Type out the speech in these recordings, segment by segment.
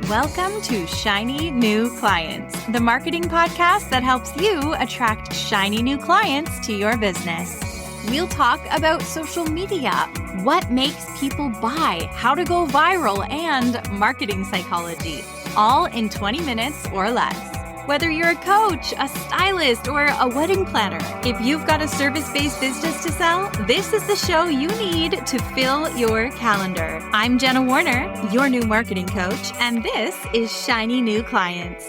Welcome to Shiny New Clients, the marketing podcast that helps you attract shiny new clients to your business. We'll talk about social media, what makes people buy, how to go viral, and marketing psychology, all in 20 minutes or less. Whether you're a coach, a stylist, or a wedding planner, if you've got a service-based business to sell, this is the show you need to fill your calendar. I'm Jenna Warriner, your new marketing coach, and this is Shiny New Clients.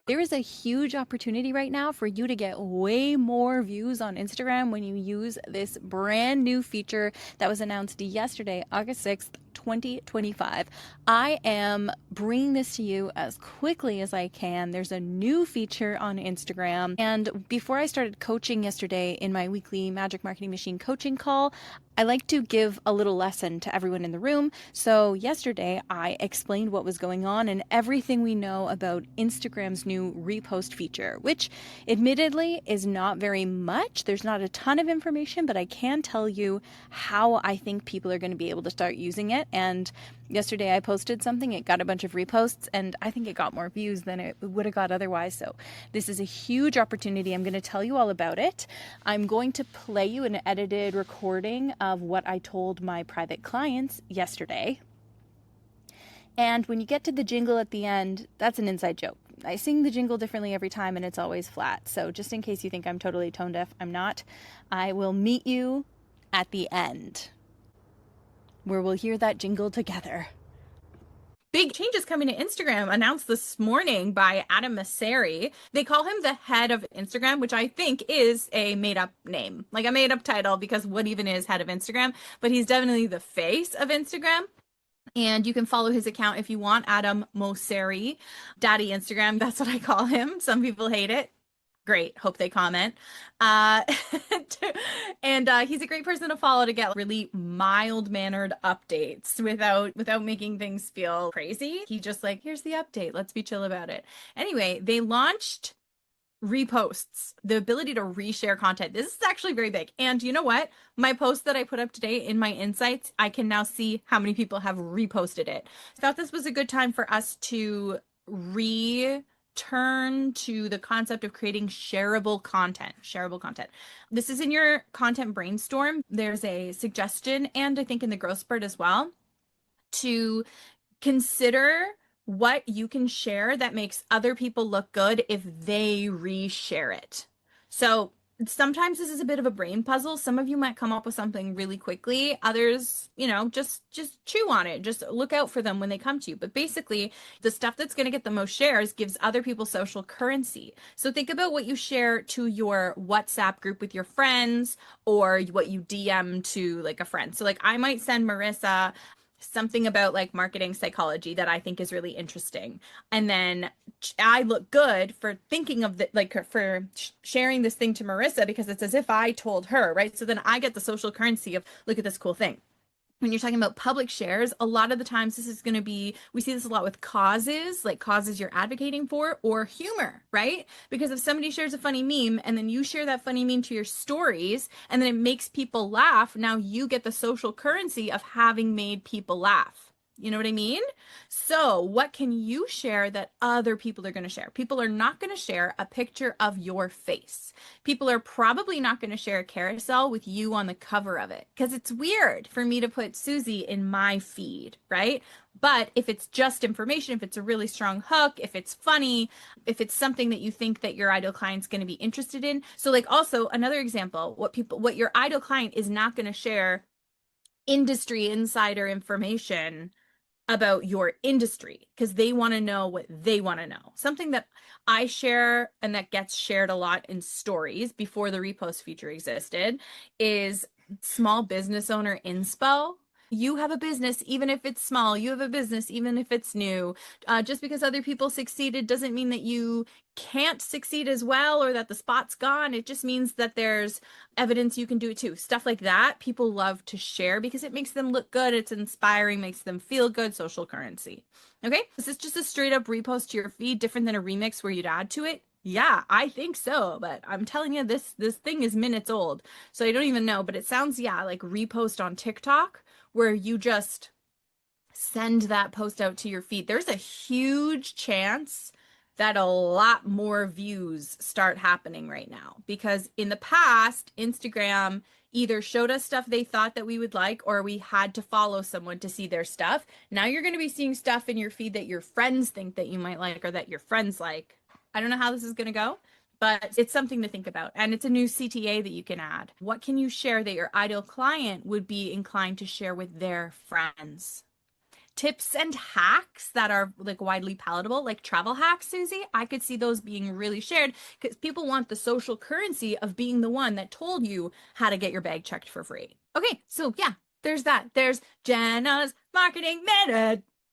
There is a huge opportunity right now for you to get way more views on Instagram when you use this brand new feature that was announced yesterday, August 6th, 2025. I am bringing this to you as quickly as I can. There's a new feature on Instagram. And before I started coaching yesterday in my weekly Magic Marketing Machine coaching call, I like to give a little lesson to everyone in the room. So yesterday I explained what was going on and everything we know about Instagram's new repost feature, which admittedly is not very much. There's not a ton of information, but I can tell you how I think people are going to be able to start using it. And yesterday I posted something, it got a bunch of reposts, and I think it got more views than it would have got otherwise. So this is a huge opportunity. I'm going to tell you all about it. I'm going to play you an edited recording of what I told my private clients yesterday. And when you get to the jingle at the end, that's an inside joke. I sing the jingle differently every time and it's always flat. So just in case you think I'm totally tone deaf, I'm not. I will meet you at the end, where we'll hear that jingle together. Big changes coming to Instagram announced this morning by Adam Mosseri. They call him the head of Instagram, which I think is a made-up name, like a made-up title, because what even is head of Instagram? But he's definitely the face of Instagram. And you can follow his account if you want, Adam Mosseri, Daddy Instagram. That's what I call him. Some people hate it. Great. Hope they comment. And he's a great person to follow to get really mild-mannered updates without making things feel crazy. He just like, here's the update. Let's be chill about it. Anyway, they launched reposts, the ability to reshare content. This is actually very big. And you know what? My post that I put up today in my insights, I can now see how many people have reposted it. I thought this was a good time for us to turn to the concept of creating shareable content. This is in your content brainstorm. There's a suggestion, and I think in the growth spurt as well, to consider what you can share that makes other people look good if they reshare it. So sometimes this is a bit of a brain puzzle. Some of you might come up with something really quickly. Others, just chew on it. Just look out for them when they come to you. But basically, the stuff that's going to get the most shares gives other people social currency. So think about what you share to your WhatsApp group with your friends, or what you DM to like a friend. So like I might send Marissa something about like marketing psychology that I think is really interesting. And then I look good for thinking of for sharing this thing to Marissa, because it's as if I told her, right? So then I get the social currency of, look at this cool thing. When you're talking about public shares, a lot of the times this is going to be, we see this a lot with causes, like causes you're advocating for, or humor, right? Because if somebody shares a funny meme and then you share that funny meme to your stories and then it makes people laugh, now you get the social currency of having made people laugh. You know what I mean? So what can you share that other people are going to share? People are not going to share a picture of your face. People are probably not going to share a carousel with you on the cover of it, because it's weird for me to put Susie in my feed, right? But if it's just information, if it's a really strong hook, if it's funny, if it's something that you think that your ideal client's going to be interested in. So like also another example, what your ideal client is not going to share industry insider information about your industry, because they want to know what they want to know. Something that I share and that gets shared a lot in stories before the repost feature existed is small business owner inspo. You have a business, even if it's small. You have a business, even if it's new. Just because other people succeeded doesn't mean that you can't succeed as well, or that the spot's gone. It just means that there's evidence you can do it too. Stuff like that, people love to share because it makes them look good. It's inspiring, makes them feel good, social currency. Okay, this is just a straight up repost to your feed, different than a remix where you'd add to it. Yeah, I think so, but I'm telling you, this thing is minutes old, so I don't even know, but it sounds, like repost on TikTok, where you just send that post out to your feed, there's a huge chance that a lot more views start happening right now. Because in the past, Instagram either showed us stuff they thought that we would like, or we had to follow someone to see their stuff. Now you're going to be seeing stuff in your feed that your friends think that you might like, or that your friends like. I don't know how this is going to go, but it's something to think about. And it's a new CTA that you can add. What can you share that your ideal client would be inclined to share with their friends? Tips and hacks that are like widely palatable, like travel hacks, Susie. I could see those being really shared because people want the social currency of being the one that told you how to get your bag checked for free. Okay, so yeah, there's that. There's Jenna's marketing minute.